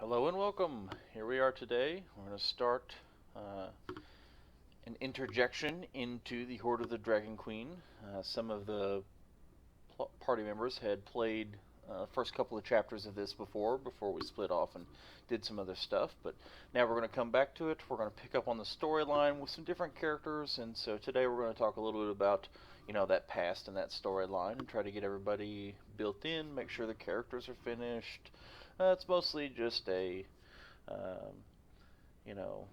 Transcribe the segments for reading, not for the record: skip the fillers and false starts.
Hello and welcome. Here we are today. We're going to start uh, an interjection into the Hoard of the Dragon Queen. Some of the party members had played first couple of chapters of this before we split off and did some other stuff. But now we're going to come back to it. We're going to pick up on the storyline with some different characters, and so today we're going to talk a little bit about that past and that storyline, and try to get everybody built in, make sure the characters are finished. It's mostly just a um, you know,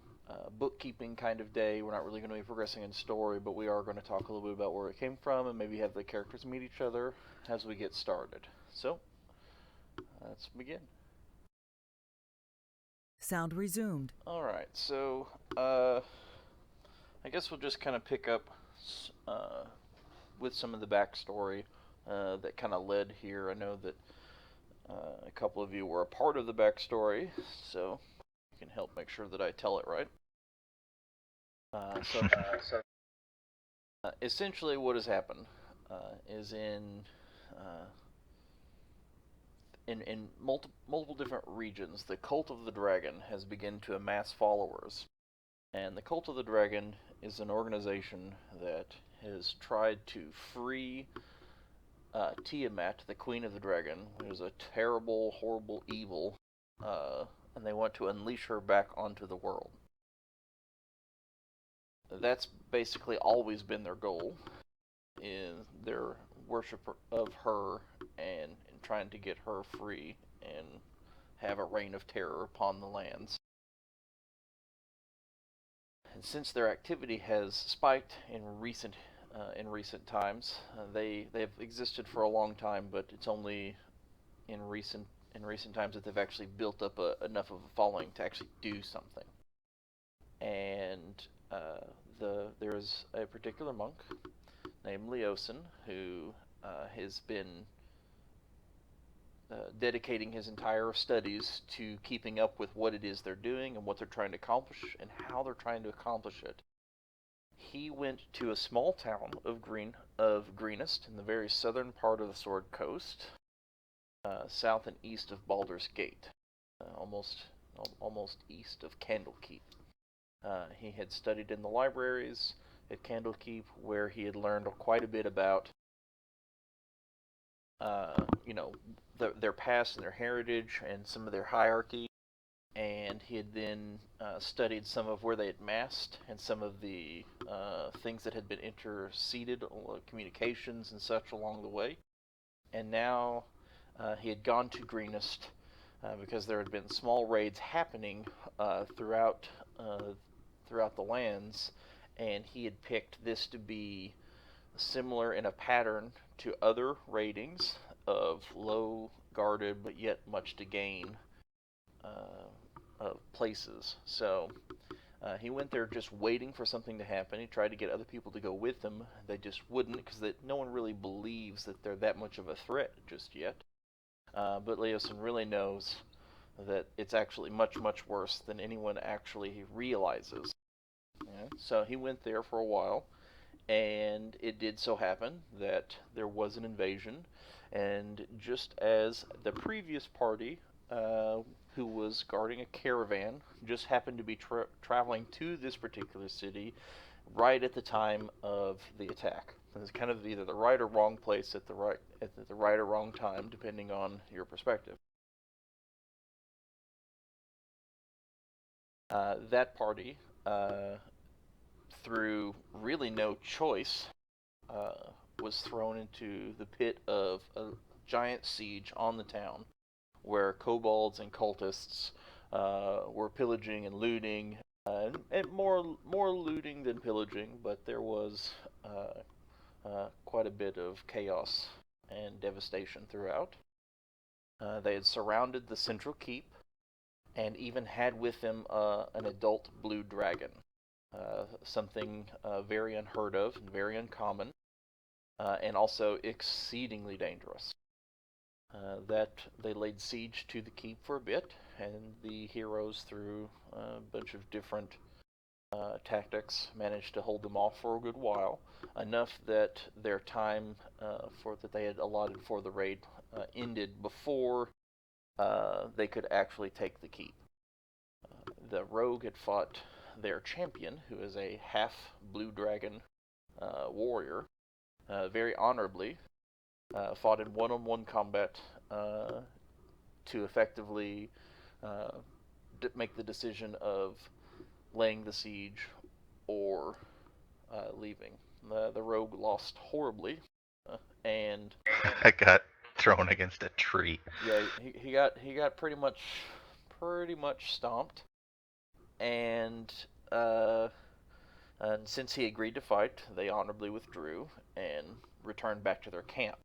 bookkeeping kind of day. We're not really going to be progressing in story, but we are going to talk a little bit about where it came from and maybe have the characters meet each other as we get started. So, let's begin. Sound resumed. Alright, so, I guess we'll just kind of pick up uh, with some of the backstory that kind of led here. I know that a couple of you were a part of the backstory, so you can help make sure that I tell it right. Essentially, what has happened is uh, in multiple different regions, the Cult of the Dragon has begun to amass followers, and the Cult of the Dragon is an organization that has tried to free Tiamat, the Queen of the Dragon, who is a terrible, horrible evil, and they want to unleash her back onto the world. That's basically always been their goal, in their worship of her and trying to get her free and have a reign of terror upon the lands. And since their activity has spiked in recent times, they've existed for a long time, but it's only in recent times that they've actually built up enough of a following to actually do something. And there's a particular monk named Leosin who has been dedicating his entire studies to keeping up with what it is they're doing and what they're trying to accomplish and how they're trying to accomplish it. He went to a small town of Greenest in the very southern part of the Sword Coast, south and east of Baldur's Gate, almost east of Candlekeep. He had studied in the libraries at Candlekeep, where he had learned quite a bit about uh, you know, their past and their heritage and some of their hierarchy. And he had then studied some of where they had massed and some of the things that had been interceded, communications and such along the way. And now he had gone to Greenest because there had been small raids happening uh, throughout the lands, and he had picked this to be similar in a pattern to other ratings of low guarded but yet much to gain places. So he went there just waiting for something to happen. He tried to get other people to go with him. They just wouldn't, because no one really believes that they're that much of a threat just yet. But Leosin really knows that it's actually much, much worse than anyone actually realizes. Yeah? So he went there for a while, and it did so happen that there was an invasion, and just as the previous party, who was guarding a caravan, just happened to be traveling to this particular city right at the time of the attack. It's kind of either the right or wrong place at the right or wrong time, depending on your perspective. That party, through really no choice, uh, was thrown into the pit of a giant siege on the town, where kobolds and cultists were pillaging and looting, and more looting than pillaging, but there was quite a bit of chaos and devastation throughout. They had surrounded the central keep and even had with them an adult blue dragon, something very unheard of and very uncommon, and also exceedingly dangerous. That they laid siege to the keep for a bit, and the heroes, through a bunch of different tactics, managed to hold them off for a good while, enough that their time for that they had allotted for the raid ended before they could actually take the keep. The rogue had fought their champion, who is a half blue dragon warrior, very honorably. Fought in one-on-one combat to effectively uh, make the decision of laying the siege or leaving. The rogue lost horribly, and I got thrown against a tree. yeah, he got pretty much stomped, and uh, and since he agreed to fight, they honorably withdrew and returned back to their camp.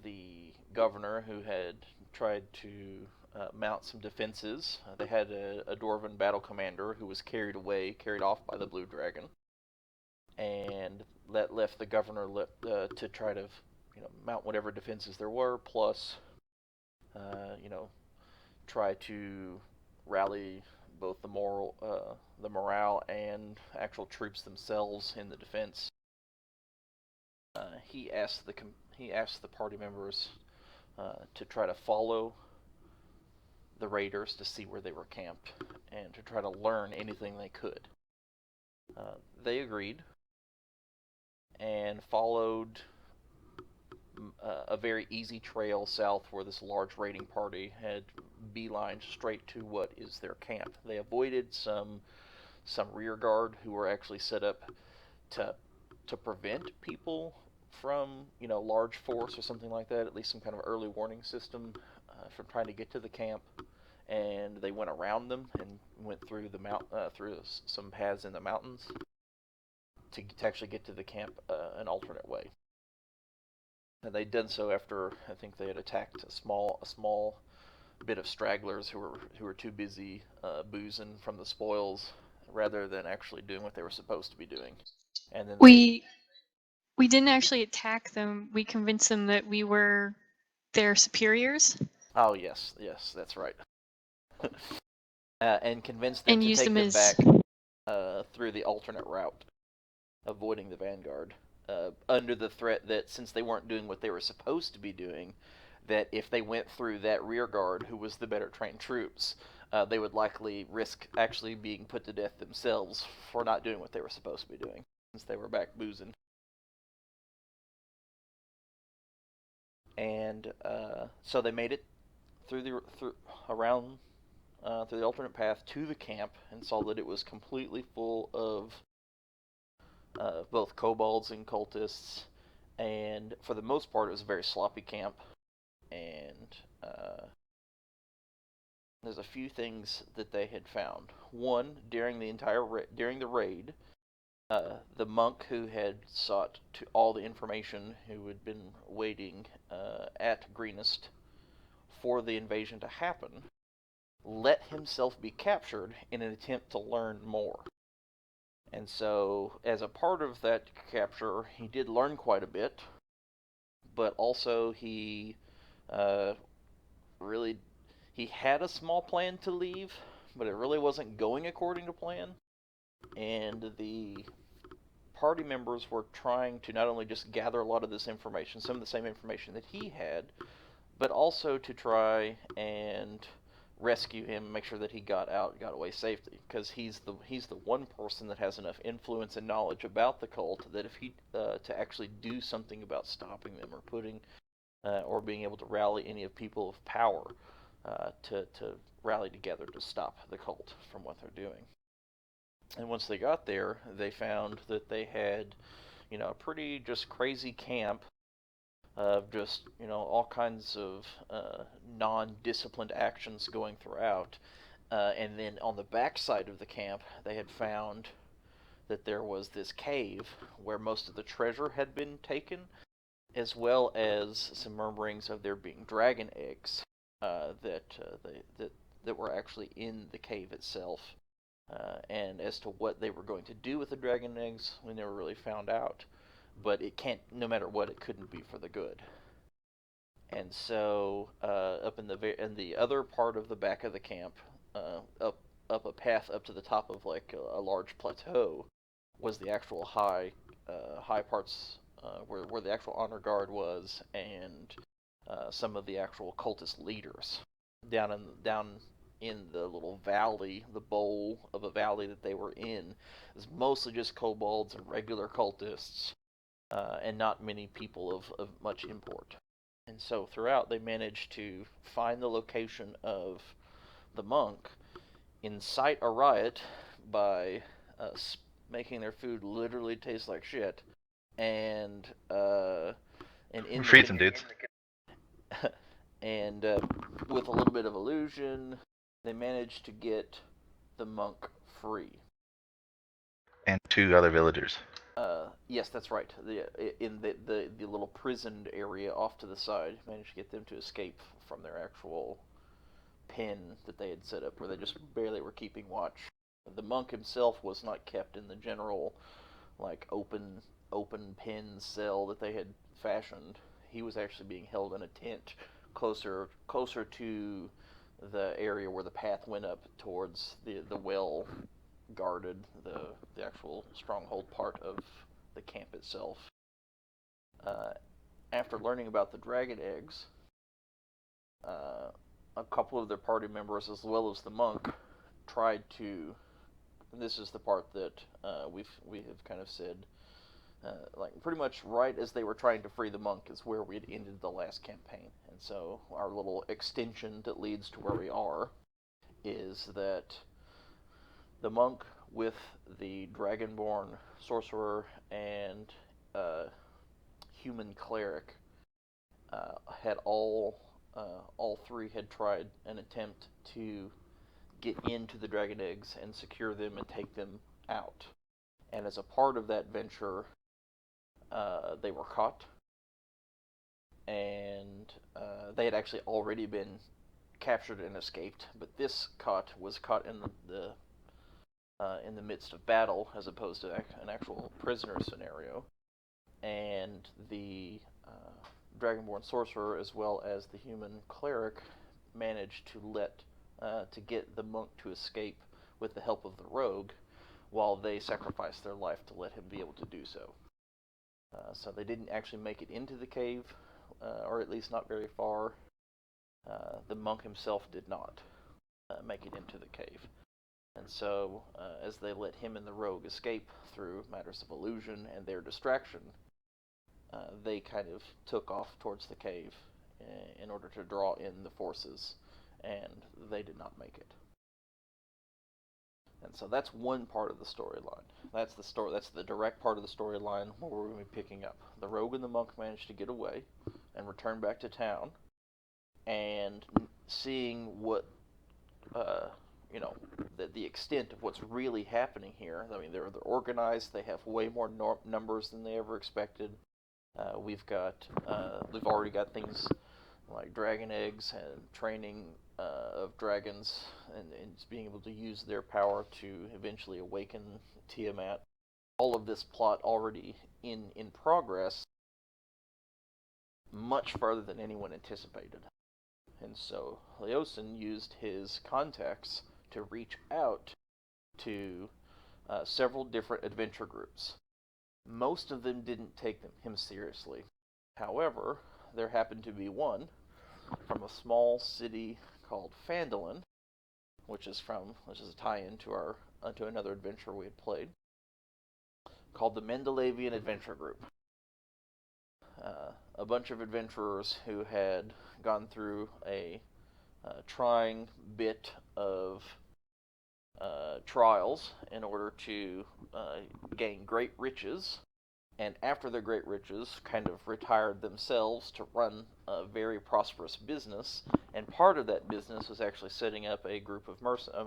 The governor, who had tried to mount some defenses, they had a dwarven battle commander who was carried off by the blue dragon, and that left the governor to try to, mount whatever defenses there were, plus, you know, try to rally both the morale and actual troops themselves in the defense. He asked the party members to try to follow the raiders to see where they were camped and to try to learn anything they could. They agreed and followed a very easy trail south where this large raiding party had beelined straight to what is their camp. They avoided some rear guard who were actually set up to prevent people from large force or something like that. At least some kind of early warning system from trying to get to the camp. And they went around them and went through through some paths in the mountains to actually get to the camp an alternate way. And they'd done so after I think they had attacked a small bit of stragglers who were too busy boozing from the spoils rather than actually doing what they were supposed to be doing. And then they We didn't actually attack them. We convinced them that we were their superiors. Oh yes, that's right. And convinced them And to used take them them as back through the alternate route, avoiding the vanguard, under the threat that since they weren't doing what they were supposed to be doing, that if they went through that rear guard, who was the better trained troops, they would likely risk actually being put to death themselves for not doing what they were supposed to be doing, since they were back boozing. And so they made it around through the alternate path to the camp and saw that it was completely full of both kobolds and cultists, and for the most part, it was a very sloppy camp. And there's a few things that they had found. One, during the raid, the monk who had sought to all the information, who had been waiting at Greenest for the invasion to happen, let himself be captured in an attempt to learn more. And so, as a part of that capture, he did learn quite a bit, but also uh, really he had a small plan to leave, but it really wasn't going according to plan. And the party members were trying to not only just gather a lot of this information, some of the same information that he had, but also to try and rescue him, make sure that he got away safely, because he's the one person that has enough influence and knowledge about the cult that if he to actually do something about stopping them or putting or being able to rally any of people of power to rally together to stop the cult from what they're doing. And once they got there, they found that they had, a pretty just crazy camp of just, all kinds of non-disciplined actions going throughout. And then on the back side of the camp, they had found that there was this cave where most of the treasure had been taken, as well as some murmurings of there being dragon eggs that were actually in the cave itself. And as to what they were going to do with the dragon eggs, we never really found out. But it can't, no matter what, it couldn't be for the good. And so, up in the other part of the back of the camp, up a path up to the top of like a large plateau, was the actual high parts where the actual honor guard was, and some of the actual cultist leaders down in the little valley, the bowl of a valley that they were in, is mostly just kobolds and regular cultists, and not many people of much import. And so throughout, they managed to find the location of the monk, incite a riot by making their food literally taste like shit, and in the Freeze them, dudes. and with a little bit of illusion, they managed to get the monk free. And 2 other villagers. Yes, that's right. In the little prisoned area off to the side, managed to get them to escape from their actual pen that they had set up, where they just barely were keeping watch. The monk himself was not kept in the general, like open pen cell that they had fashioned. He was actually being held in a tent closer to the area where the path went up towards the well guarded the actual stronghold part of the camp itself. After learning about the dragon eggs, a couple of their party members, as well as the monk, tried to. And this is the part that we have kind of said, like pretty much right as they were trying to free the monk is where we had ended the last campaign, and so our little extension that leads to where we are is that the monk with the dragonborn sorcerer and human cleric had all three had tried an attempt to get into the dragon eggs and secure them and take them out. And as a part of that venture, they were caught, and they had actually already been captured and escaped. But this was caught in the midst of battle, as opposed to an actual prisoner scenario. And the dragonborn sorcerer, as well as the human cleric, managed to get the monk to escape with the help of the rogue, while they sacrificed their life to let him be able to do so. So they didn't actually make it into the cave, or at least not very far. The monk himself did not make it into the cave. And so, as they let him and the rogue escape through matters of illusion and their distraction, they kind of took off towards the cave in order to draw in the forces, and they did not make it. And so that's one part of the storyline. That's the direct part of the storyline where we're going to be picking up. The rogue and the monk managed to get away and return back to town, and seeing what the extent of what's really happening here. I mean, they're organized. They have way more numbers than they ever expected. We've already got things like dragon eggs and training of dragons, and being able to use their power to eventually awaken Tiamat. All of this plot already in progress, much further than anyone anticipated. And so Leosin used his contacts to reach out to several different adventure groups. Most of them didn't take him seriously. However, there happened to be one from a small city called Phandalin, which is a tie-in to another adventure we had played, called the Mendelavian Adventure Group. A bunch of adventurers who had gone through a trying bit of trials in order to gain great riches, and after their great riches, kind of retired themselves to run a very prosperous business. And part of that business was actually setting up a group of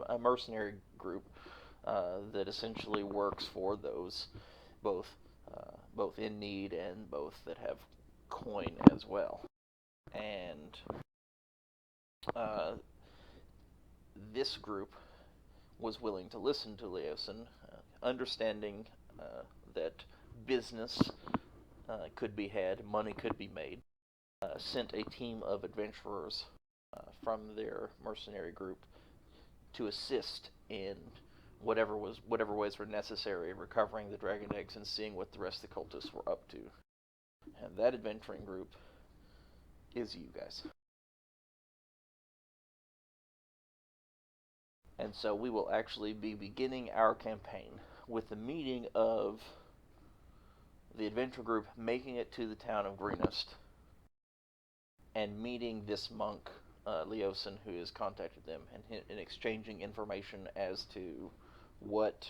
a mercenary group that essentially works for those both in need and both that have coin as well. And this group was willing to listen to Leosin, understanding that business could be had, money could be made, sent a team of adventurers from their mercenary group to assist in whatever ways were necessary, recovering the dragon eggs and seeing what the rest of the cultists were up to. And that adventuring group is you guys. And so we will actually be beginning our campaign with the meeting of the adventure group making it to the town of Greenest and meeting this monk, Leosin, who has contacted them, and exchanging information as to what,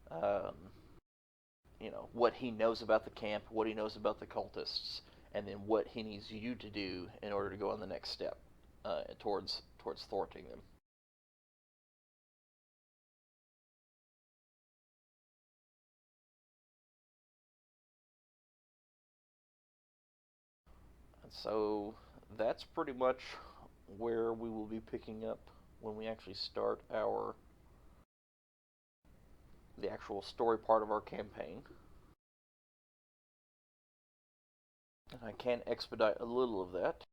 um, what he knows about the camp, what he knows about the cultists, and then what he needs you to do in order to go on the next step towards thwarting them. And so that's pretty much where we will be picking up when we actually start the actual story part of our campaign. And I can expedite a little of that.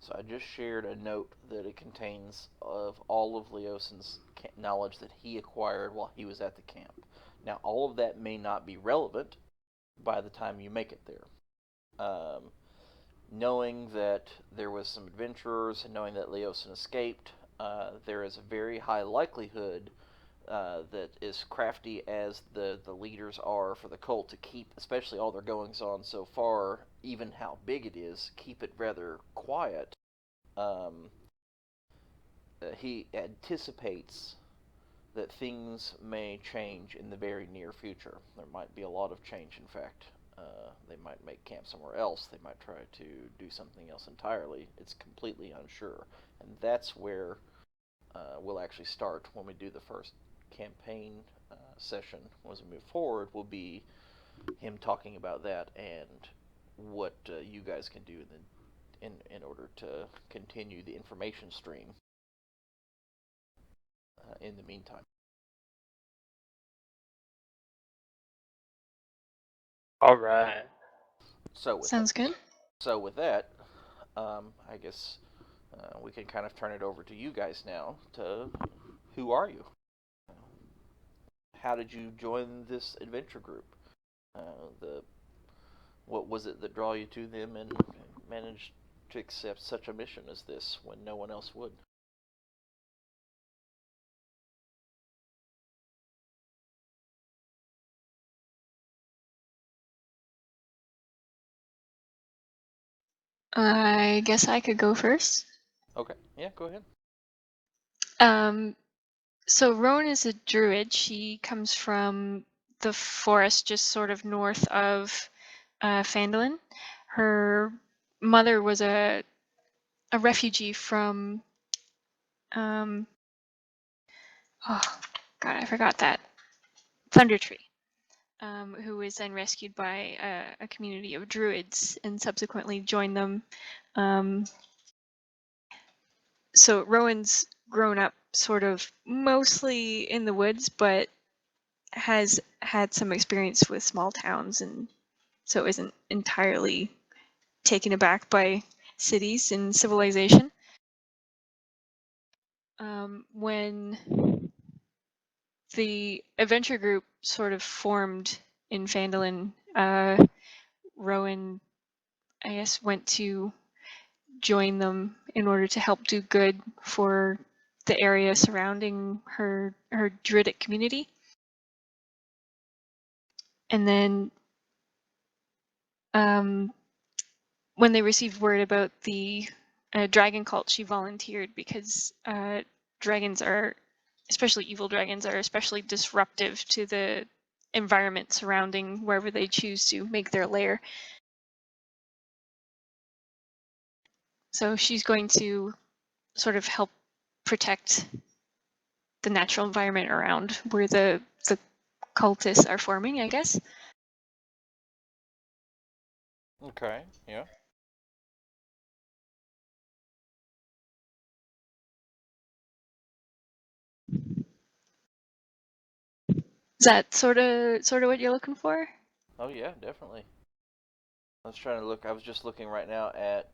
So I just shared a note that it contains of all of Leosin's knowledge that he acquired while he was at the camp. Now, all of that may not be relevant by the time you make it there. Knowing that there was some adventurers and knowing that Leosin escaped, there is a very high likelihood that as crafty as the leaders are for the cult to keep, especially all their goings on so far, even how big it is, keep it rather quiet. Um, he anticipates that things may change in the very near future. There might be a lot of change, in fact. They might make camp somewhere else. They might try to do something else entirely. It's completely unsure. And that's where we'll actually start when we do the first campaign session. As we move forward, will be him talking about that and what you guys can do in order to continue the information stream in the meantime. All right. Sounds good. So with that, I guess we can kind of turn it over to you guys now. To who are you? How did you join this adventure group? The what was it that drew you to them and managed to accept such a mission as this when no one else would? I guess I could go first. Okay, yeah, go ahead. So Roan is a druid. She comes from the forest just sort of north of Phandalin. Her mother was a refugee from oh god, I forgot that Thunder Tree, who was then rescued by a community of druids and subsequently joined them. So Rowan's grown up sort of mostly in the woods, but has had some experience with small towns, and so isn't entirely taken aback by cities and civilization. When the adventure group sort of formed in Phandalin, Rowan, I guess, went to join them in order to help do good for the area surrounding her druidic community. And then when they received word about the dragon cult, she volunteered because dragons are, especially evil dragons, are especially disruptive to the environment surrounding wherever they choose to make their lair. So she's going to sort of help protect the natural environment around where the cultists are forming, I guess. Okay, yeah. Is that sort of what you're looking for? Oh yeah, definitely. I was trying to look. I was just looking right now at.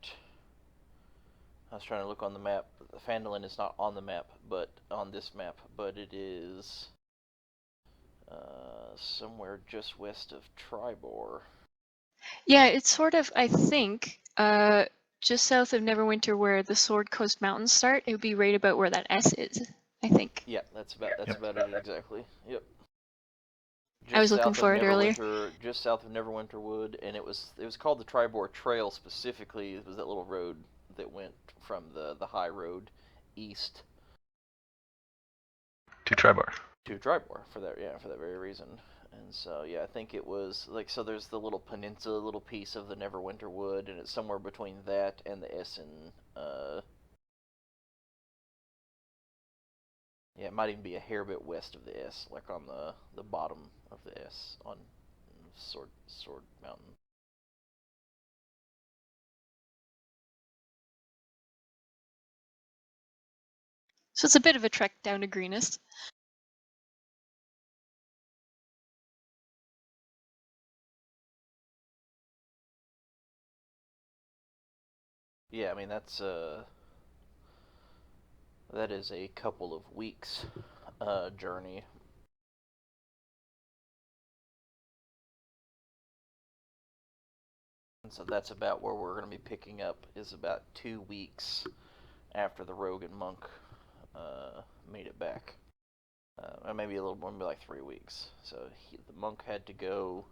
I was trying to look on the map. Phandalin is not on the map, but on this map, but it is somewhere just west of Tribor. Yeah, it's sort of, I think, just south of Neverwinter where the Sword Coast Mountains start. It would be right about where that S is, I think. Yeah, that's about it exactly. Yep. I was Just looking south of for it earlier. Neverwinter, just south of Neverwinter Wood, and it was called the Tribor Trail specifically. It was that little road that went from the high road east To Tribor. to Tribor for that very reason. And so yeah, I think it was like so. There's the little peninsula, little piece of the Neverwinter Wood, and it's somewhere between that and the Essen. Yeah, it might even be a hair bit west of the S, like on the bottom of the S on Sword Mountain. So it's a bit of a trek down to Greenest. Yeah, I mean that is a couple of weeks journey. And so that's about where we're going to be picking up, is about 2 weeks after the rogue and monk made it back. Or maybe a little more, maybe like 3 weeks. So the monk had to go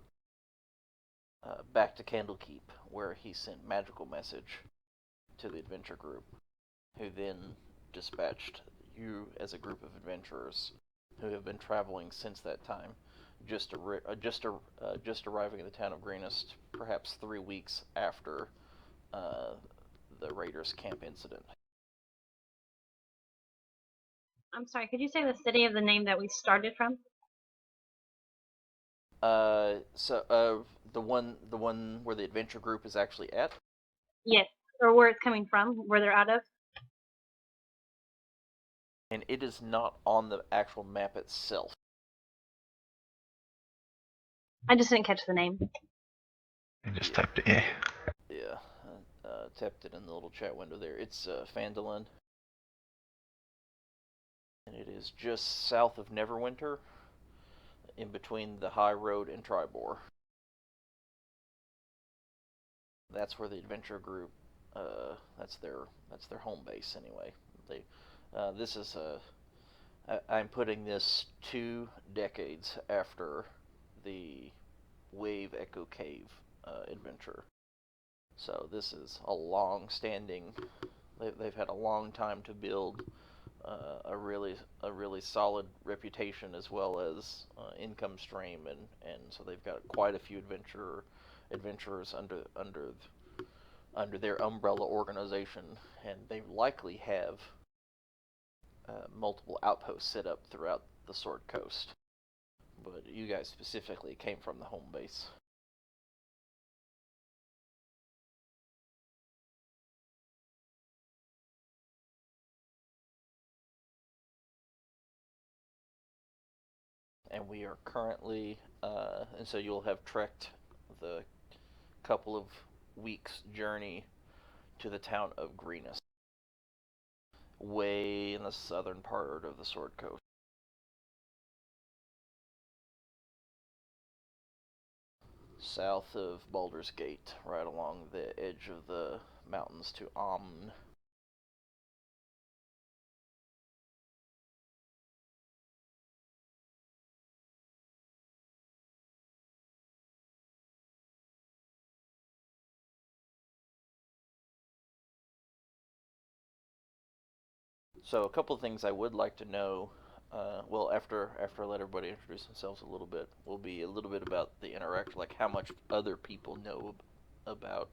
back to Candlekeep, where he sent magical message to the adventure group, who then dispatched you as a group of adventurers who have been traveling since that time, just arriving in the town of Greenest, perhaps 3 weeks after the Raiders camp incident. I'm sorry, could you say the city of the name that we started from? The one where the adventure group is actually at. Yes, or where it's coming from, where they're out of? And it is not on the actual map itself. I just didn't catch the name. I just typed it. Yeah. Yeah, tapped it in the little chat window there. It's Phandalin, and it is just south of Neverwinter, in between the High Road and Tribor. That's where the adventure group. That's their home base anyway. This is I'm putting this 2 decades after the Wave Echo Cave adventure. So this is a long-standing. They've had a long time to build a really solid reputation as well as income stream, and so they've got quite a few adventurers under their umbrella organization, and they likely have multiple outposts set up throughout the Sword Coast. But you guys specifically came from the home base. And we are currently, and so you'll have trekked the couple of weeks' journey to the town of Greenest, way in the southern part of the Sword Coast. South of Baldur's Gate, right along the edge of the mountains to Amn. So a couple of things I would like to know, well, after I let everybody introduce themselves a little bit, will be a little bit about the interaction, like how much other people know about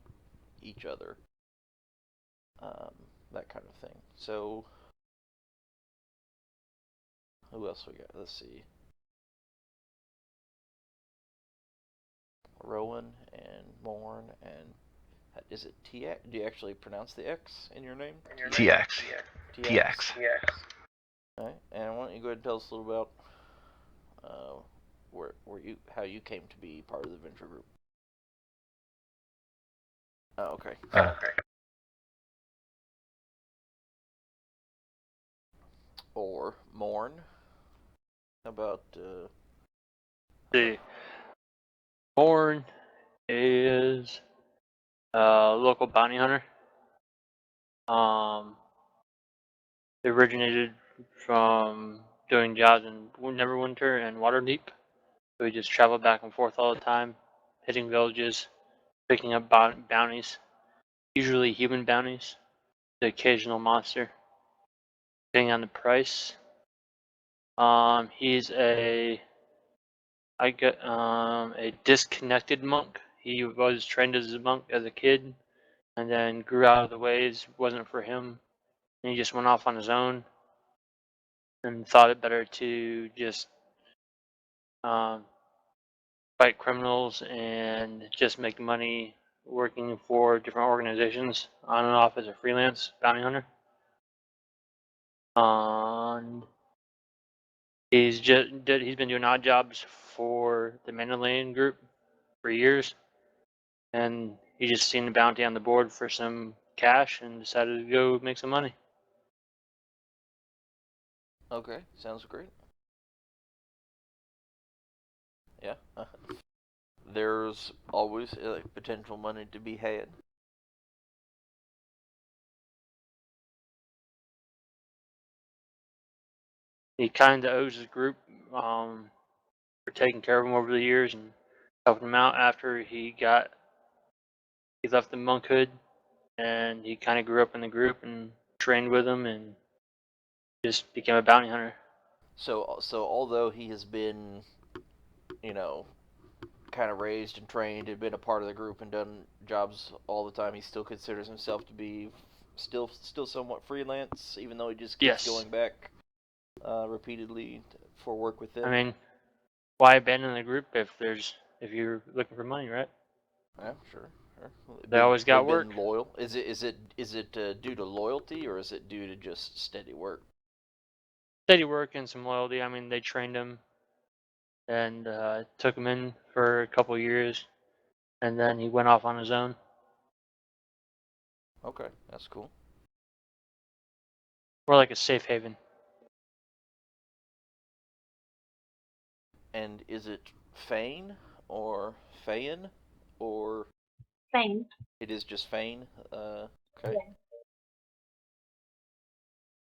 each other, that kind of thing. So, who else we got? Let's see. Rowan and Morn and is it TX? Do you actually pronounce the X in your name? TX. TX. Alright, and why don't you go ahead and tell us a little about how you came to be part of the venture group. Oh, okay. Or Morn. How about See, Horn is a local bounty hunter. It originated from doing jobs in Neverwinter and Waterdeep. So we just traveled back and forth all the time, hitting villages, picking up bounties, usually human bounties, the occasional monster, depending on the price. He's a disconnected monk. He was trained as a monk as a kid, and then grew out of the ways. Wasn't for him, and he just went off on his own, and thought it better to just um, fight criminals and just make money working for different organizations on and off as a freelance bounty hunter. And he's been doing odd jobs for the Mandalorian group for years, and he just seen the bounty on the board for some cash and decided to go make some money. okay, sounds great. Yeah. There's always potential money to be had. He kind of owes his group for taking care of him over the years and helping him out after he left the monkhood, and he kind of grew up in the group and trained with them and just became a bounty hunter. So although he has been, you know, kind of raised and trained and been a part of the group and done jobs all the time, he still considers himself to be still somewhat freelance, even though he just keeps Yes. going back repeatedly for work with them. I mean, why abandon the group if you're looking for money, right? Yeah, sure. They always got They've been work. loyal. Is it due to loyalty, or is it due to just steady work? Steady work and some loyalty. I mean, they trained him and took him in for a couple years, and then he went off on his own. Okay, that's cool. More like a safe haven. And is it Fane or Fayin, or Same. it is just Fane? Okay. Yeah.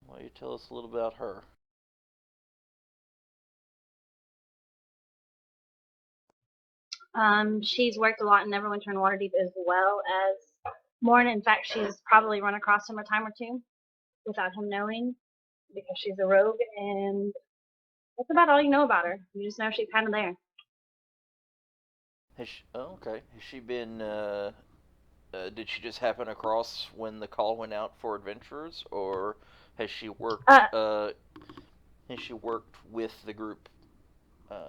Why don't you tell us a little about her? She's worked a lot in Neverwinter and Waterdeep as well as Morn. In fact, she's probably run across him a time or two without him knowing because she's a rogue, and that's about all you know about her. You just know she's kind of there. Okay. Has she been? Did she just happen across when the call went out for adventurers, or has she worked? Has she worked with the group?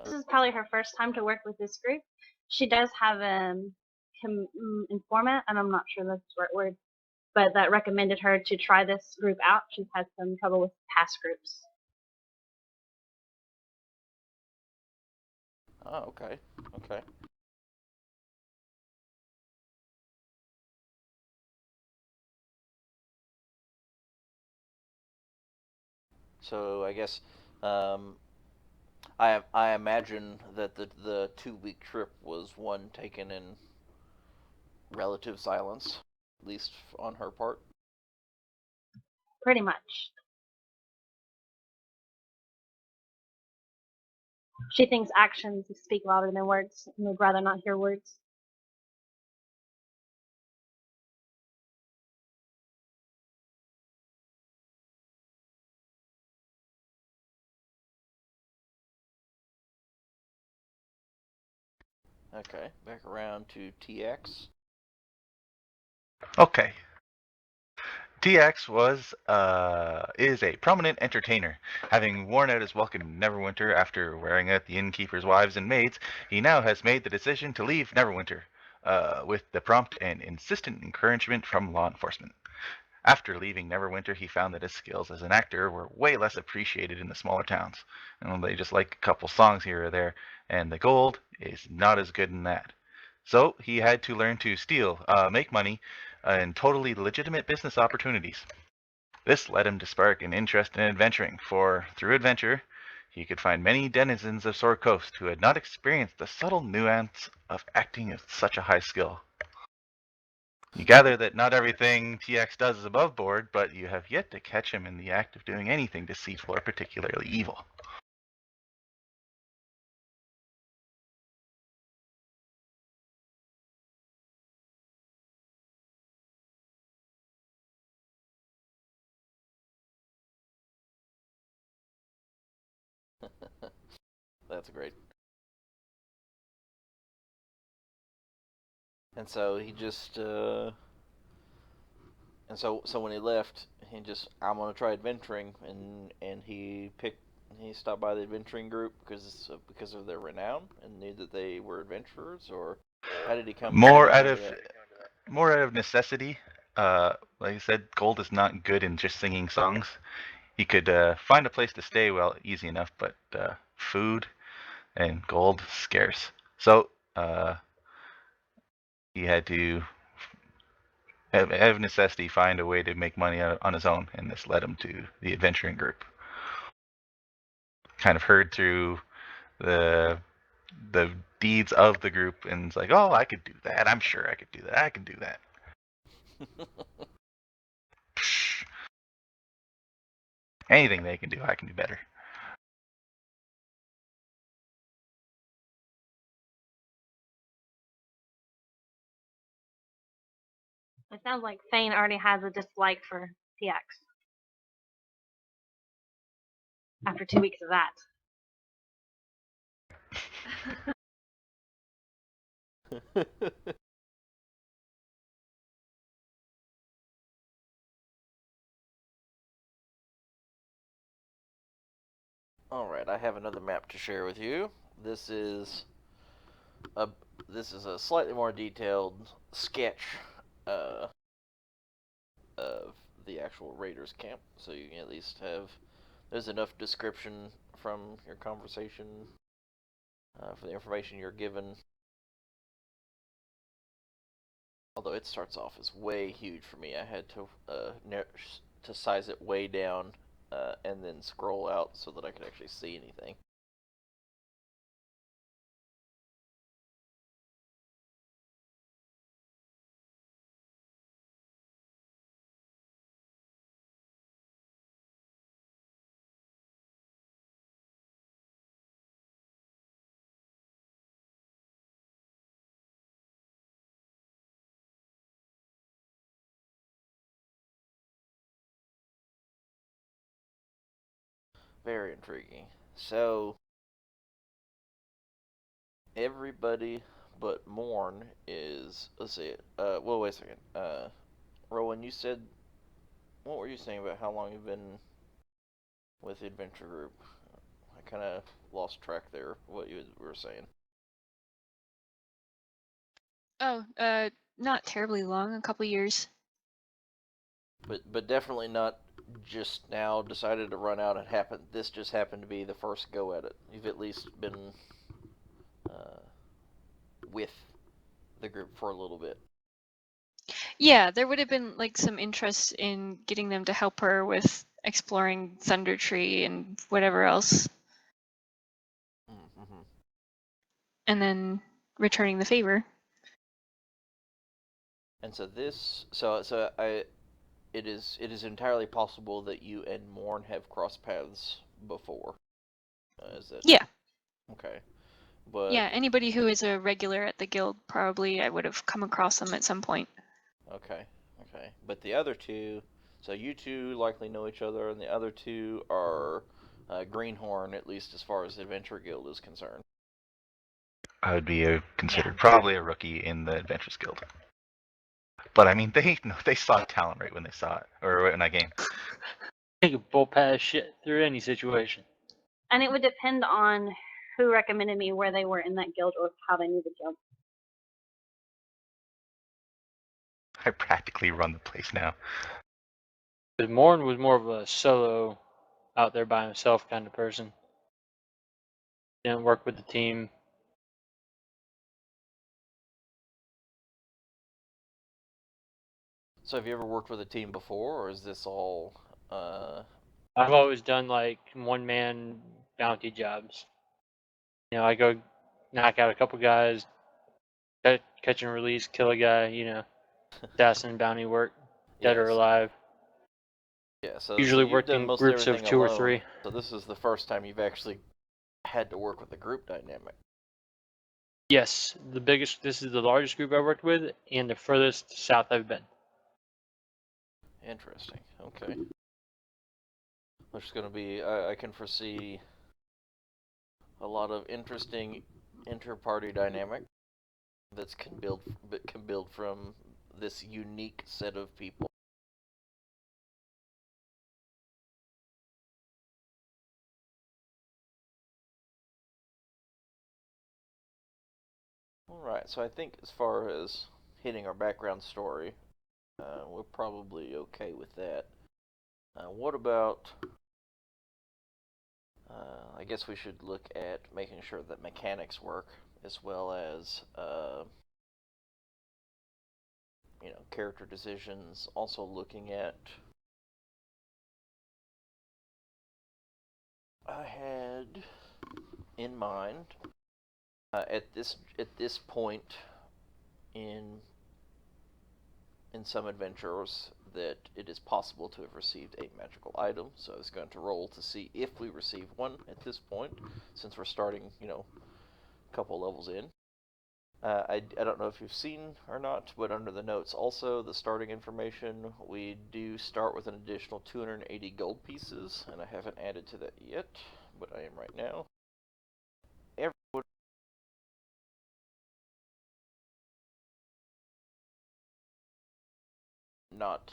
This is probably her first time to work with this group. She does have an informant, and I'm not sure that's the right word, but that recommended her to try this group out. She's had some trouble with past groups. Oh, okay. Okay. So I guess I imagine that the 2 week trip was one taken in relative silence, at least on her part. Pretty much. She thinks actions speak louder than words, and would rather not hear words. Okay, back around to TX. Okay. TX is a prominent entertainer. Having worn out his welcome in Neverwinter after wearing out the innkeeper's wives and maids, he now has made the decision to leave Neverwinter, with the prompt and insistent encouragement from law enforcement. After leaving Neverwinter, he found that his skills as an actor were way less appreciated in the smaller towns. And they just like a couple songs here or there, and the gold is not as good in that. So he had to learn to steal, make money, in totally legitimate business opportunities. This led him to spark an interest in adventuring, for through adventure, he could find many denizens of Sword Coast who had not experienced the subtle nuance of acting at such a high skill. You gather that not everything TX does is above board, but you have yet to catch him in the act of doing anything deceitful or particularly evil. That's great. And so he just, and so when he left, he just, I'm gonna try adventuring, and he stopped by the adventuring group because of their renown and knew that they were adventurers, or how did he come? More How out did he of come to that? more out of necessity. Like I said, Gold is not good in just singing songs. He could find a place to stay well easy enough, but food and gold scarce. So he had to have necessity find a way to make money on his own, and this led him to the adventuring group. Kind of heard through the deeds of the group, and it's like, oh, I could do that. I'm sure I could do that. I can do that. Psh. Anything they can do, I can do better. It sounds like Thane already has a dislike for TX after 2 weeks of that. Alright, I have another map to share with you. This is a slightly more detailed sketch of the actual raiders camp, so you can at least have, there's enough description from your conversation for the information you're given. Although it starts off as way huge for me, I had to size it way down and then scroll out so that I could actually see anything. Very intriguing. So, everybody but Morn is, let's see, well, wait a second. Rowan, you said, what were you saying about how long you've been with the adventure group? I kind of lost track there, what you were saying. Oh, not terribly long, a couple years. But definitely not just now decided to run out. This just happened to be the first go at it. You've at least been with the group for a little bit. Yeah, there would have been like some interest in getting them to help her with exploring Thunder Tree and whatever else, Mm-hmm. and then returning the favor. And so it is entirely possible that you and Morn have crossed paths before. Is that? Yeah. Okay. But Yeah, anybody who is a regular at the guild, probably I would have come across them at some point. okay. But the other two, so you two likely know each other, and the other two are Greenhorn, at least as far as the Adventure Guild is concerned. I would be considered probably a rookie in the Adventurers Guild. But I mean, they saw talent right when they saw it, or in that game. They could pull past shit through any situation. And it would depend on who recommended me, where they were in that guild, or how they knew the guild. I practically run the place now. Because Morn was more of a solo, out there by himself kind of person. Didn't work with the team. So have you ever worked with a team before, or is this all? I've always done like one-man bounty jobs. I go knock out a couple guys, catch and release, kill a guy. Assassin bounty work, dead or Yes. alive. Yeah. So Usually you've worked done in most groups of everything 2 or alone. 3. So this is the first time you've actually had to work with a group dynamic. Yes, this is the largest group I've worked with, and the furthest south I've been. Interesting. Okay. There's going to be, I can foresee a lot of interesting inter-party dynamic that can build from this unique set of people. All right. So I think as far as hitting our background story, we're probably okay with that. What about? I guess we should look at making sure that mechanics work as well as character decisions. Also looking at. I had in mind at this point in some adventures that it is possible to have received a magical item. So I was going to roll to see if we receive one at this point, since we're starting, a couple levels in. I don't know if you've seen or not, but under the notes also, the starting information, we do start with an additional 280 gold pieces, and I haven't added to that yet, but I am right now. Everyone not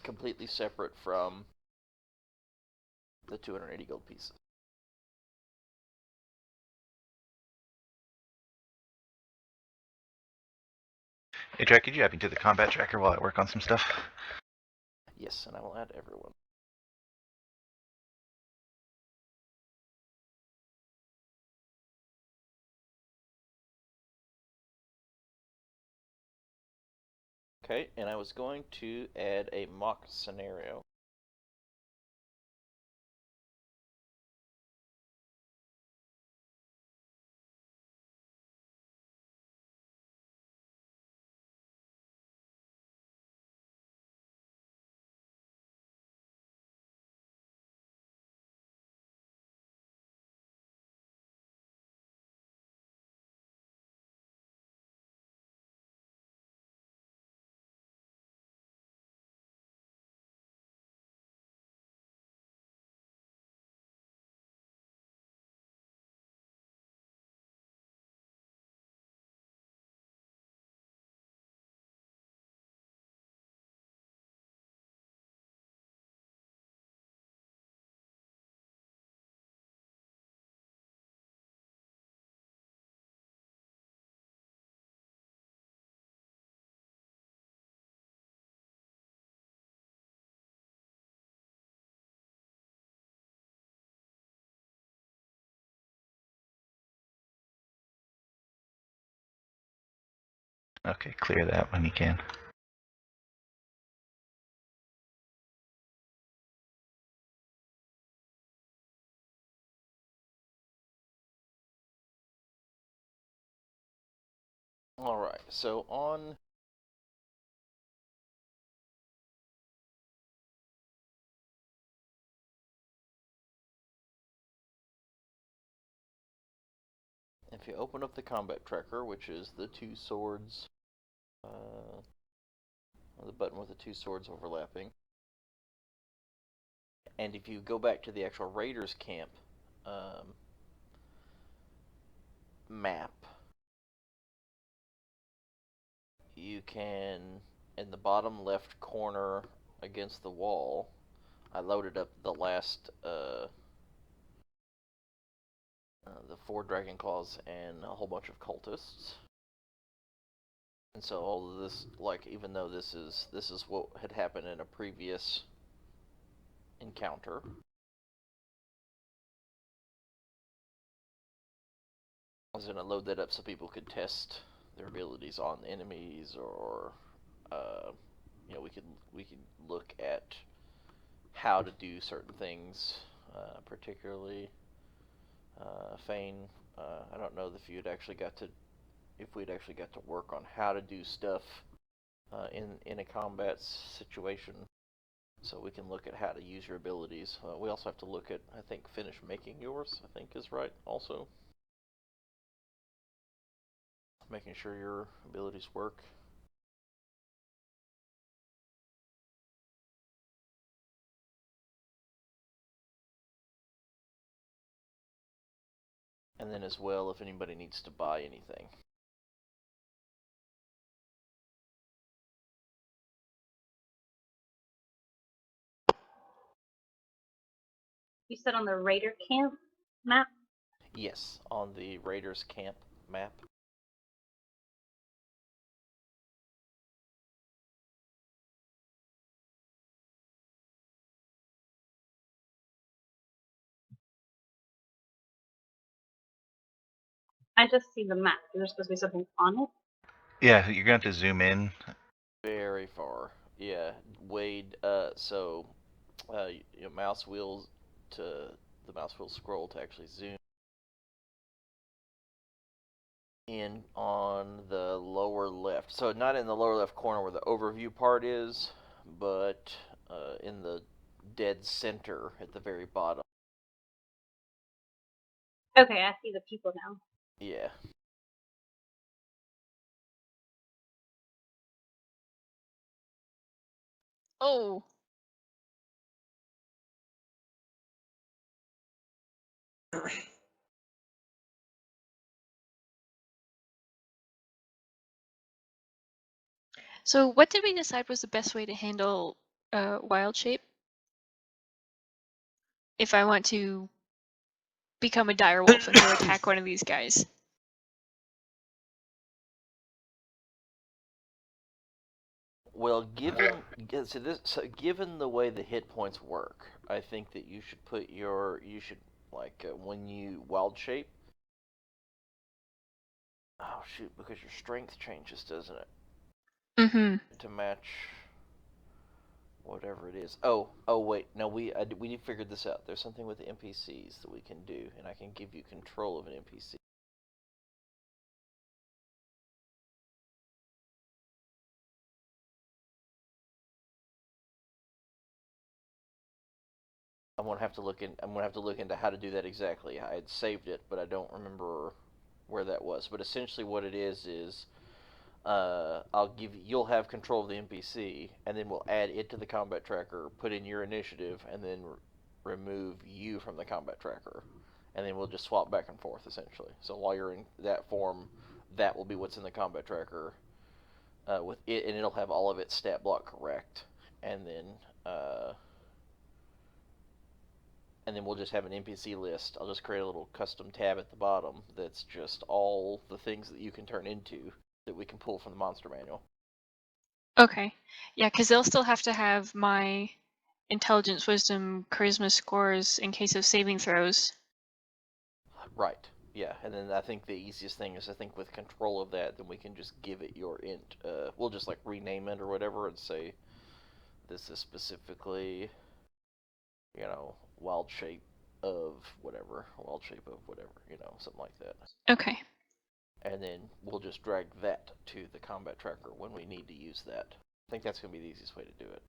completely separate from the 280 gold pieces. Hey, Jack, could you add me to the combat tracker while I work on some stuff? Yes, and I will add everyone. Okay, and I was going to add a mock scenario. Okay, clear that when you can. Alright, so on if you open up the combat tracker, which is the two swords, the button with the two swords overlapping, and if you go back to the actual Raiders camp map, you can, in the bottom left corner against the wall, I loaded up the last, the 4 Dragon Claws and a whole bunch of cultists. And so all of this, like, even though this is what had happened in a previous encounter. I was gonna load that up so people could test their abilities on enemies, or we could look at how to do certain things, particularly Fane. I don't know if we'd actually got to work on how to do stuff in a combat situation. So we can look at how to use your abilities. We also have to look at, I think, finish making yours, I think is right also. Making sure your abilities work. And then as well, if anybody needs to buy anything. You said on the Raider camp map? Yes, on the Raiders camp map. I just see the map. There's supposed to be something on it. Yeah, you're going to have to zoom in. Very far. Yeah, Wade. Mouse wheels to the mouse wheel scroll to actually zoom in on the lower left. So not in the lower left corner where the overview part is, but in the dead center at the very bottom. Okay, I see the people now. Yeah. Oh. So what did we decide was the best way to handle wild shape? If I want to become a direwolf and go attack one of these guys. Well, given the way the hit points work, I think that you should when you wild shape. Oh shoot! Because your strength changes, doesn't it? Mm-hmm. To match whatever it is. Oh wait, no, we figured this out. There's something with the NPCs that we can do, and I can give you control of an NPC. I'm gonna have to look into how to do that exactly. I had saved it, but I don't remember where that was. But essentially, what it is you'll have control of the NPC, and then we'll add it to the combat tracker, put in your initiative, and then remove you from the combat tracker, and then we'll just swap back and forth essentially. So while you're in that form, that will be what's in the combat tracker with it, and it'll have all of its stat block correct, and then we'll just have an NPC list. I'll just create a little custom tab at the bottom that's just all the things that you can turn into that we can pull from the monster manual. Okay. Yeah, because they'll still have to have my intelligence, wisdom, charisma scores in case of saving throws. Right. Yeah, and then I think the easiest thing is with control of that, then we can just give it your int. We'll just rename it or whatever and say this is specifically, wild shape of whatever, something like that. Okay. And then we'll just drag that to the combat tracker when we need to use that. I think that's going to be the easiest way to do it.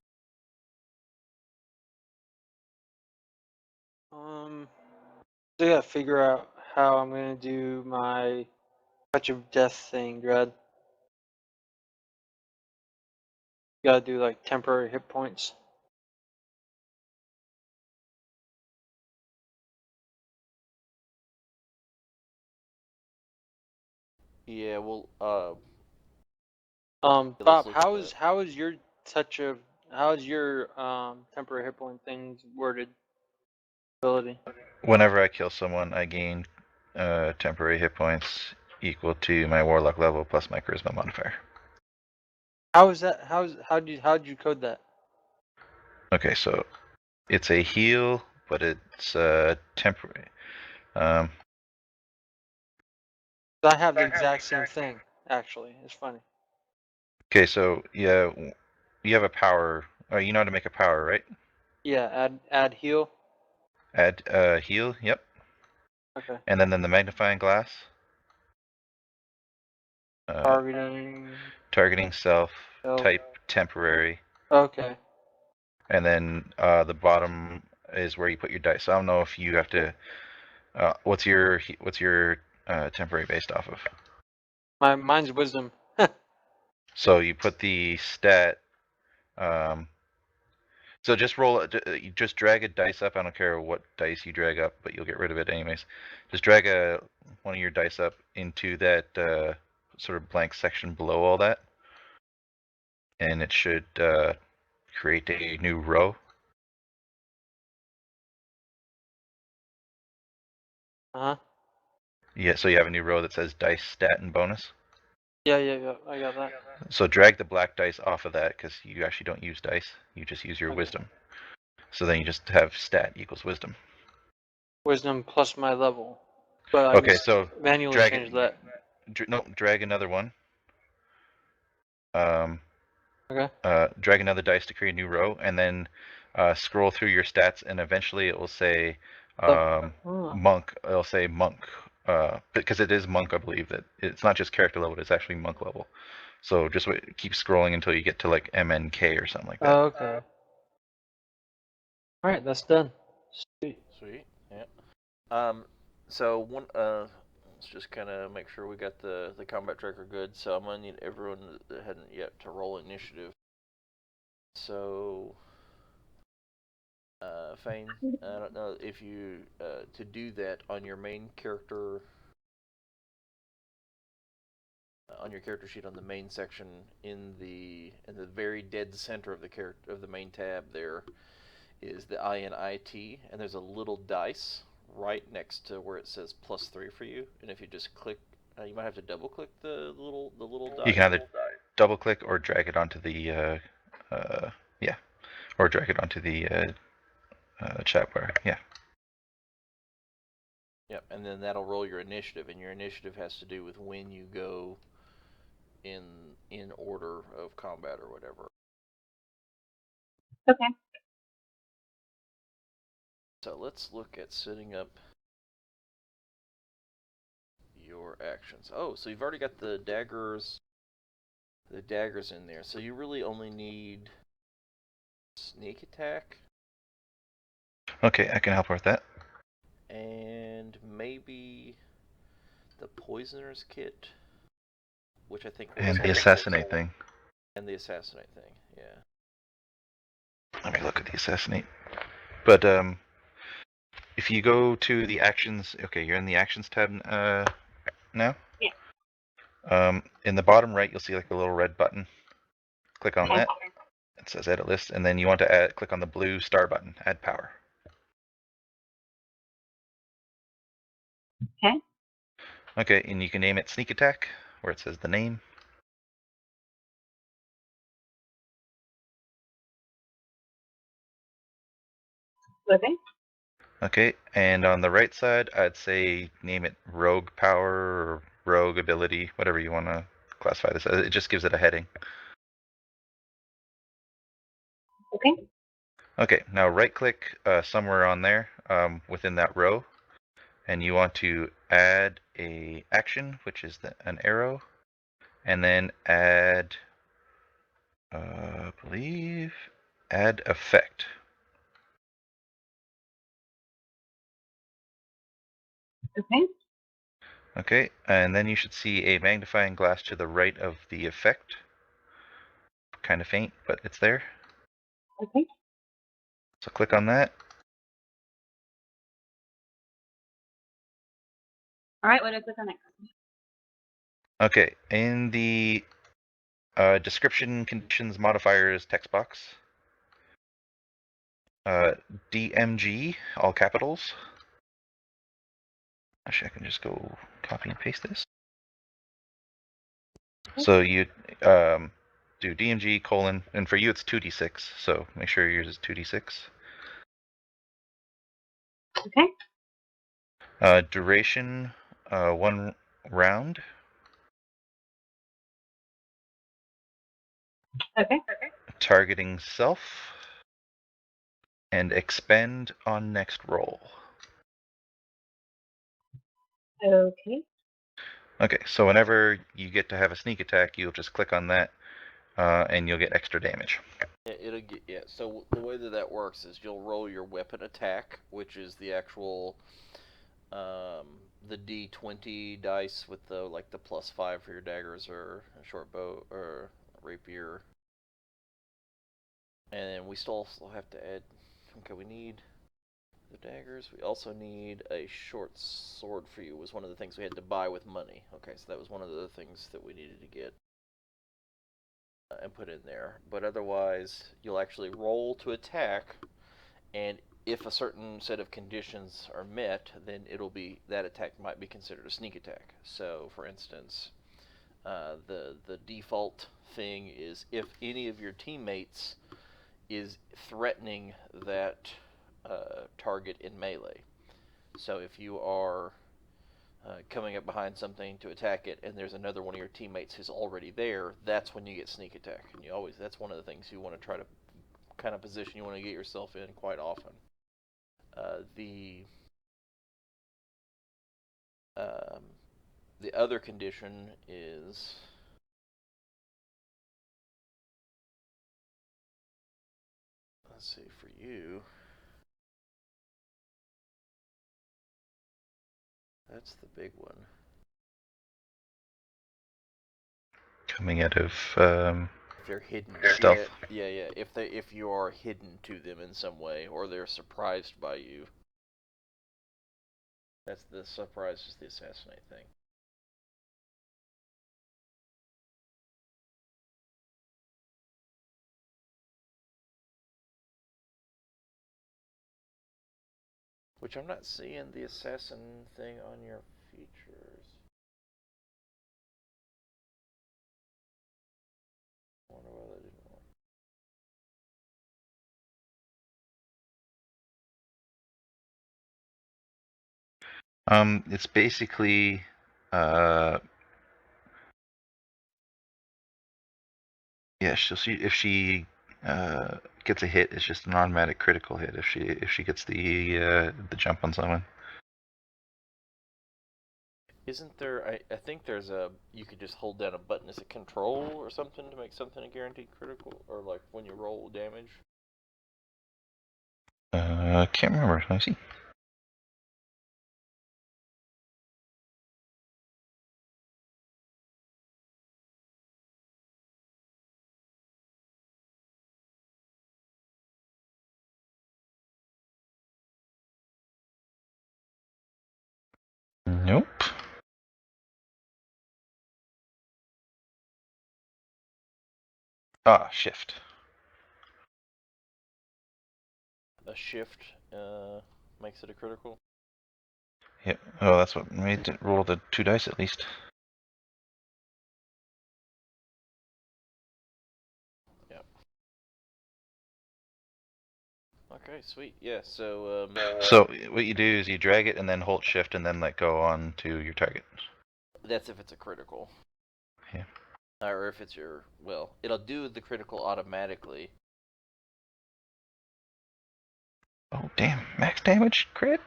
So yeah, figure out how I'm gonna do my touch of death thing, Drad. You gotta do temporary hit points. Yeah, well, Bob, how is your temporary hit point things worded? Ability. Whenever I kill someone, I gain temporary hit points equal to my warlock level plus my charisma modifier. How is that? How did you code that? Okay, so It's a heal, but it's temporary. I have the exact same thing, actually. It's funny. Okay, so yeah, you have a power. You know how to make a power, right? Yeah, add heal. Add heal. Yep. Okay. And then the magnifying glass. Targeting self. Type temporary. Okay. And then the bottom is where you put your dice. So I don't know if you have to. What's your temporary based off of? Mine's wisdom. So you put the stat. So just roll. You just drag a dice up. I don't care what dice you drag up, but you'll get rid of it anyways. Just drag one of your dice up into that sort of blank section below all that, and it should create a new row. Uh-huh. Yeah, so you have a new row that says dice, stat, and bonus. Yeah, I got that. So drag the black dice off of that because you actually don't use dice. You just use your Okay. wisdom. So then you just have stat equals wisdom. Wisdom plus my level. But I Okay, just so manually drag changed that. No, drag another one. Okay. Drag another dice to create a new row, and then scroll through your stats, and eventually it will say monk. It'll say monk because it is monk. I believe that it's not just character level; it's actually monk level. So just keep scrolling until you get to like MNK or something like that. Oh, okay. All right, that's done. Sweet. Sweet. Yeah. So one. Let's just kind of make sure we got the combat tracker good. So I'm gonna need everyone that hadn't yet to roll initiative. So, Fane, I don't know if you to do that on your main character. On your character sheet on the main section in the very dead center of the character of the main tab there is the INIT, and there's a little dice right next to where it says +3 for you. And if you just click, you might have to double click the little dice. You can either double click or drag it onto the or drag it onto the chat bar. Yeah. Yep, and then that'll roll your initiative, and your initiative has to do with when you go in order of combat or whatever. Okay. So let's look at setting up your actions. Oh, so you've already got the daggers in there. So you really only need sneak attack. Okay, I can help her with that. And maybe the poisoner's kit, which I think was and the assassinate thing. And the assassinate thing, yeah. Let me look at the assassinate. But if you go to the actions, okay, you're in the actions tab now. Yeah. In the bottom right, you'll see like a little red button. Click on that. It says edit list, and then you want to click on the blue star button, add power. Okay. Okay, and you can name it sneak attack, where it says the name. Okay. Okay, and on the right side, I'd say name it rogue power or rogue ability, whatever you want to classify this as. It just gives it a heading. Okay. Okay, now right click somewhere on there within that row, and you want to add a action, which is an arrow, and then add, I believe, add effect. Okay. Okay, and then you should see a magnifying glass to the right of the effect. Kind of faint, but it's there. Okay. So click on that. All right. What do I click on next? Okay, in the description conditions modifiers text box, DMG, all capitals. Actually, I can just go copy and paste this. So you do DMG : and for you it's 2d6, so make sure yours is 2d6. Okay. Duration, 1 round. Okay. Targeting self. And expend on next roll. Okay. Okay, so whenever you get to have a sneak attack, you'll just click on that, and you'll get extra damage. It'll get So the way that works is you'll roll your weapon attack, which is the actual the D20 dice with the the +5 for your daggers or a short bow or rapier, and then we still have to add. Okay, we need the daggers. We also need a short sword for you. Was one of the things we had to buy with money. Okay, so that was one of the things that we needed to get and put in there. But otherwise, you'll actually roll to attack, and if a certain set of conditions are met, then that attack might be considered a sneak attack. So, for instance, the default thing is if any of your teammates is threatening that target in melee. So if you are coming up behind something to attack it, and there's another one of your teammates who's already there, that's when you get sneak attack. And that's one of the things you want to try to kind of position you want to get yourself in quite often. The other condition is let's see for you. That's the big one. Coming out of If they're hidden, stealth. yeah. If you are hidden to them in some way, or they're surprised by you. That's the surprise is the assassinate thing. Which I'm not seeing the assassin thing on your features. I wonder why that didn't work. It's basically yeah, she'll see if she gets a hit, it's just an automatic critical hit if she gets the jump on someone. Isn't there? I think there's you could just hold down a button. Is it control or something to make something a guaranteed critical, or like when you roll damage? Can't remember. Let me see. Nope. Shift. A shift makes it a critical. Yep. Oh, that's what made it roll the 2 dice at least. Yep. Okay, sweet. Yeah. So. So what you do is you drag it and then hold shift and then let go on to your target. That's if it's a critical. Yeah. Or if it's it'll do the critical automatically. Oh damn! Max damage crit.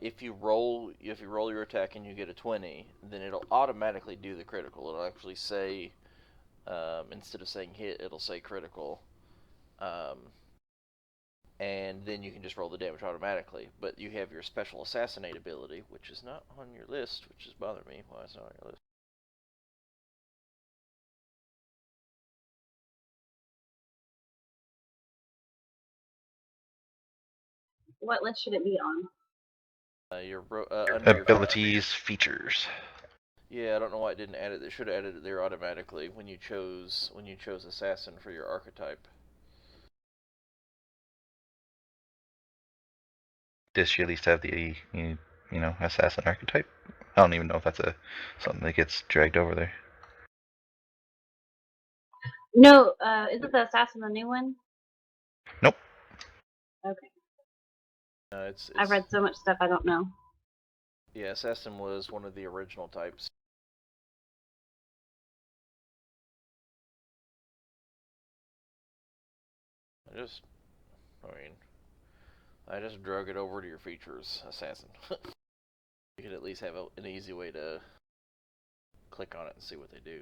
If you roll your attack and you get a 20, then it'll automatically do the critical. It'll actually say instead of saying hit, it'll say critical. And then you can just roll the damage automatically. But you have your special assassinate ability, which is not on your list, which is bothering me. Why is it not on your list? What list should it be on? Under Abilities, features. Yeah, I don't know why it didn't add it. It should have added it there automatically when you chose assassin for your archetype. Does she at least have the assassin archetype? I don't even know if that's something that gets dragged over there. No, isn't the assassin the new one? Nope. Okay. It's I've read so much stuff I don't know. Yeah, assassin was one of the original types. I just drug it over to your features, assassin. You could at least have an easy way to click on it and see what they do.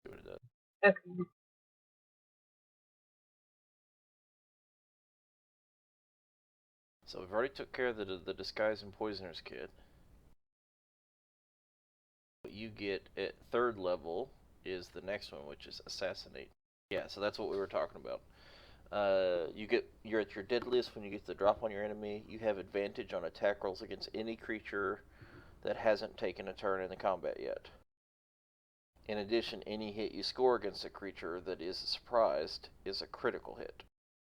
See what it does. Okay. So we've already took care of the disguise and poisoner's kit. What you get at 3rd level is the next one, which is assassinate. Yeah, so that's what we were talking about. You're at your deadliest when you get the drop on your enemy. You have advantage on attack rolls against any creature that hasn't taken a turn in the combat yet. In addition, any hit you score against a creature that is surprised is a critical hit.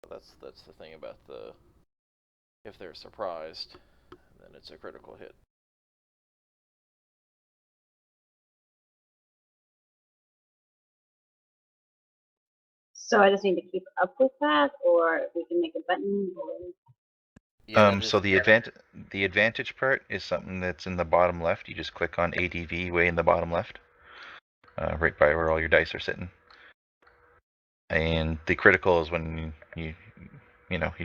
That's the thing about if they're surprised, then it's a critical hit. So I just need to keep up with that, or we can make a button, or... Yeah, So the advantage part is something that's in the bottom left. You just click on ADV way in the bottom left, right by where all your dice are sitting. And the critical is when you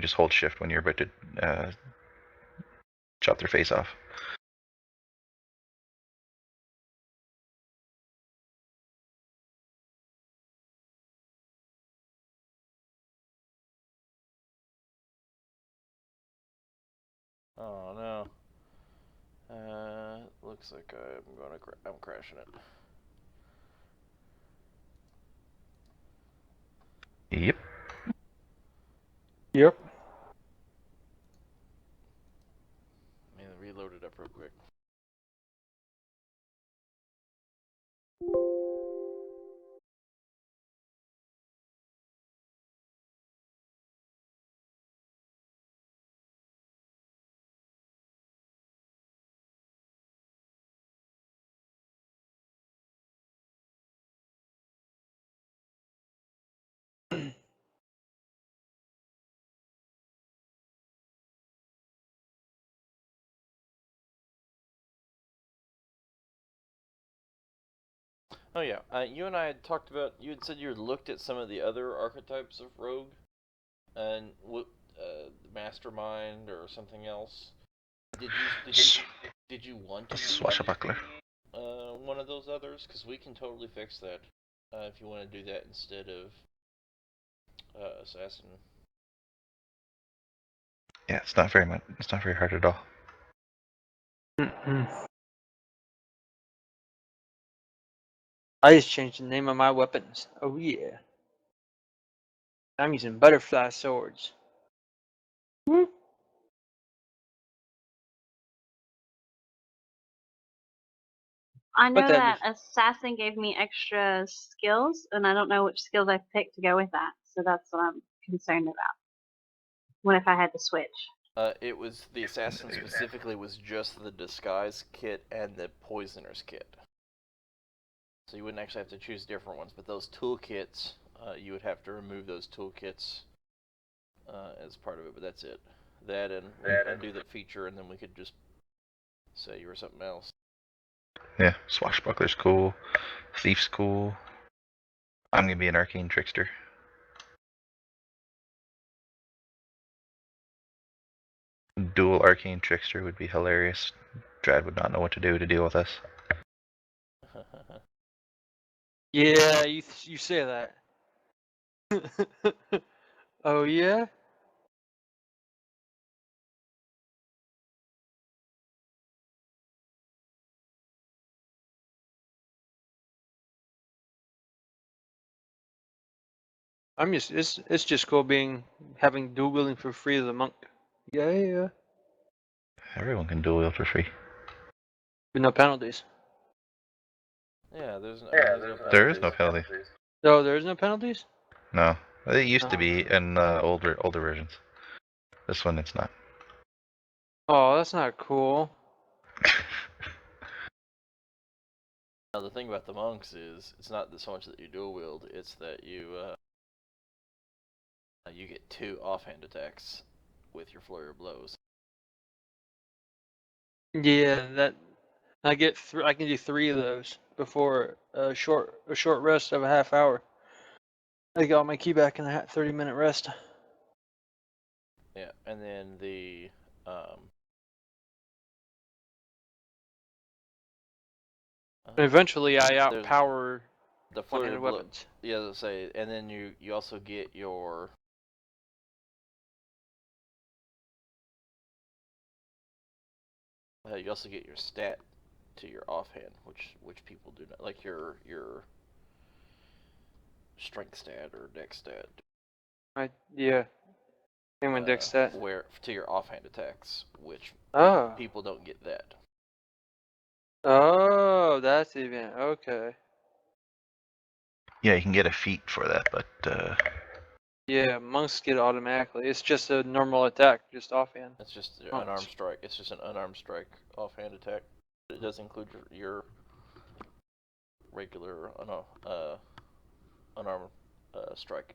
just hold shift when you're about to chop their face off. Oh no. Looks like I'm crashing it. Yep. Yep. Man, reload it up real quick. Oh yeah, you and I had talked about. You had said you had looked at some of the other archetypes of rogue, and mastermind or something else. Did you want to use Swashbuckler. one of those others? Because we can totally fix that if you want to do that instead of assassin. Yeah, it's not very much. It's not very hard at all. I just changed the name of my weapons. Oh yeah. I'm using butterfly swords. Whoop. I know But that that assassin gave me extra skills, and I don't know which skills I picked to go with that. So that's what I'm concerned about. What if I had to switch? It was the assassin specifically was just the disguise kit and the poisoner's kit. So you wouldn't actually have to choose different ones, but those toolkits, you would have to remove those toolkits as part of it. But that's it. That and undo that feature, and then we could just say you were something else. Yeah, Swashbuckler's cool. Thief's cool. I'm gonna be an arcane trickster. Dual arcane trickster would be hilarious. Drad would not know what to do to deal with us. Yeah, you say that. Oh yeah? It's just cool having dual wielding for free as a monk. Yeah. Everyone can dual wield for free. With no penalties. Yeah, there's no There is no penalty. No, there is no penalties? No, it used to Oh. be in older versions. This one, it's not. Oh, that's not cool. Now the thing about the monks is it's not so much that you dual wield; it's that you get 2 offhand attacks with your flurry of blows. Yeah, that I get. I can do 3 of those before a short rest of a half hour. I got my key back in a 30-minute rest. Yeah, and then the Eventually, I there's outpower the flurry one-handed of blows. weapons. Yeah, let's say, and then you also get your you also get your stat to your offhand, which people do not, like your strength stat or dex stat. Yeah. Same with dex stat. Where to your offhand attacks, which Oh. people don't get that. Oh, that's even okay. Yeah, you can get a feat for that, but Yeah, monks get it automatically. It's just a normal attack, just offhand. It's just an Monks. unarmed strike. It's just an unarmed strike offhand attack. It does include your regular unarmed strike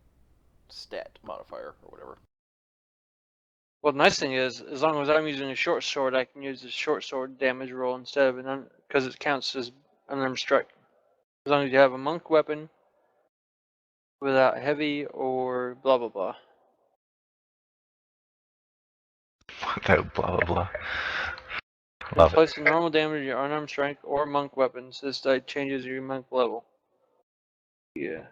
stat modifier or whatever. Well, the nice thing is, as long as I'm using a short sword, I can use a short sword damage roll instead of because it counts as unarmed strike. As long as you have a monk weapon without heavy or blah blah blah. without blah blah blah. Love it. Place the normal damage of your unarmed strike or monk weapons. This die changes your monk level. Yeah.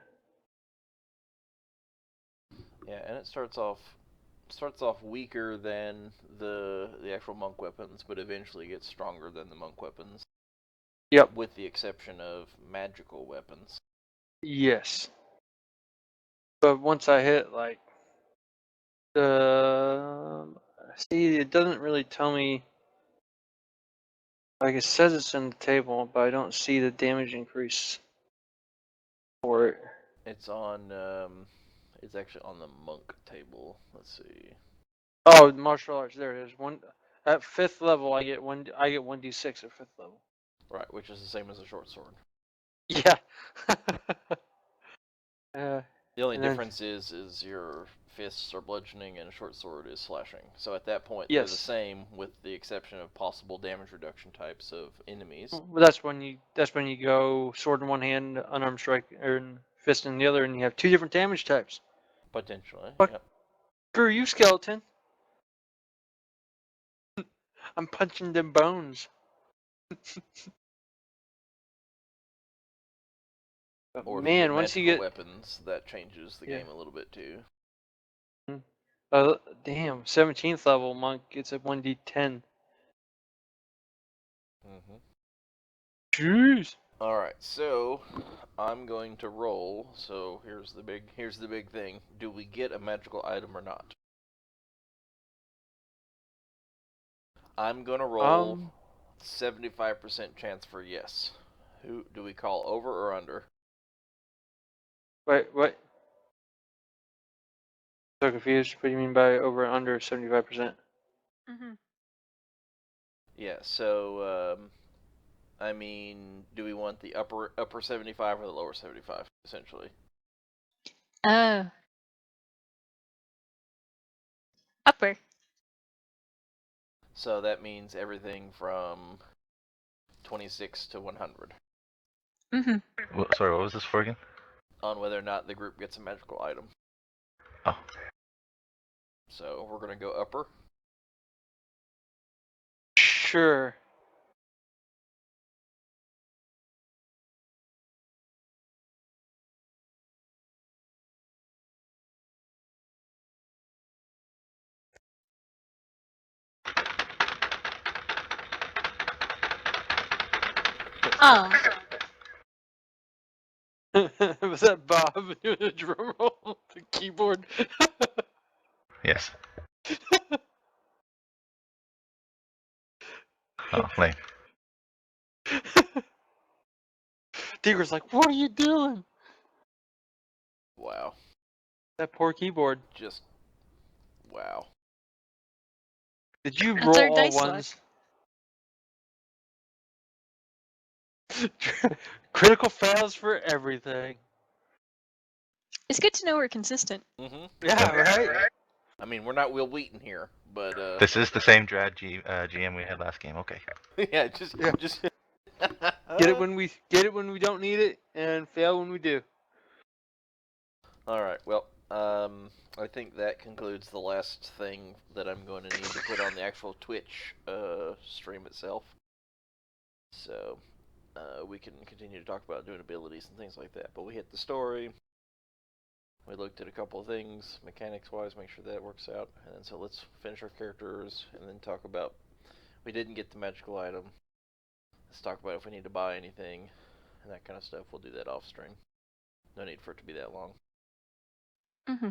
Yeah, and it starts off weaker than the actual monk weapons, but eventually gets stronger than the monk weapons. Yep. With the exception of magical weapons. Yes. But once I hit like see, it doesn't really tell me. Like it says it's in the table, but I don't see the damage increase for it. It's on it's actually on the monk table. Let's see. Oh, martial arts. There it is. At 5th level, I get 1d6 at 5th level. Right, which is the same as a short sword. Yeah. The only difference is your fists are bludgeoning and a short sword is slashing. So at that point, they're the same, with the exception of possible damage reduction types of enemies. Well, that's when you go sword in one hand, unarmed strike, or fist in the other, and you have 2 different damage types. Potentially. Fuck. Yep. Screw you, skeleton. I'm punching them bones. Or if man, you get once you magical get weapons, that changes the game a little bit too. Damn, 17th level monk gets a 1d10. Mm-hmm. Jeez. All right, so I'm going to roll. So here's the big thing: do we get a magical item or not? I'm gonna roll 75% chance for yes. Who do we call, over or under? Wait, what? So confused. What do you mean by over and under 75%? Mm-hmm. Yeah. So I mean, do we want the upper 75 or the lower 75? Essentially. Oh. Upper. So that means everything from 26 to 100. Mm-hmm. Sorry, what was this for again? On whether or not the group gets a magical item. Oh. So we're gonna go upper. Sure. Oh. Was that Bob doing a drum roll on the keyboard? Yes. Oh, lame. Tigger's like, what are you doing? Wow. That poor keyboard. Just wow. Did you That's roll our all dice luck. ones? Critical fails for everything. It's good to know we're consistent. Mm-hmm. Yeah, right? I mean, we're not Will Wheaton here, but This is the same GM we had last game. Okay. yeah, just Get it when we don't need it, and fail when we do. All right. Well, I think that concludes the last thing that I'm going to need to put on the actual Twitch stream itself. So we can continue to talk about doing abilities and things like that. But we hit the story. We looked at a couple of things, mechanics-wise, make sure that works out. And then so let's finish our characters and then talk about. We didn't get the magical item. Let's talk about if we need to buy anything and that kind of stuff. We'll do that off stream. No need for it to be that long. Mm-hmm.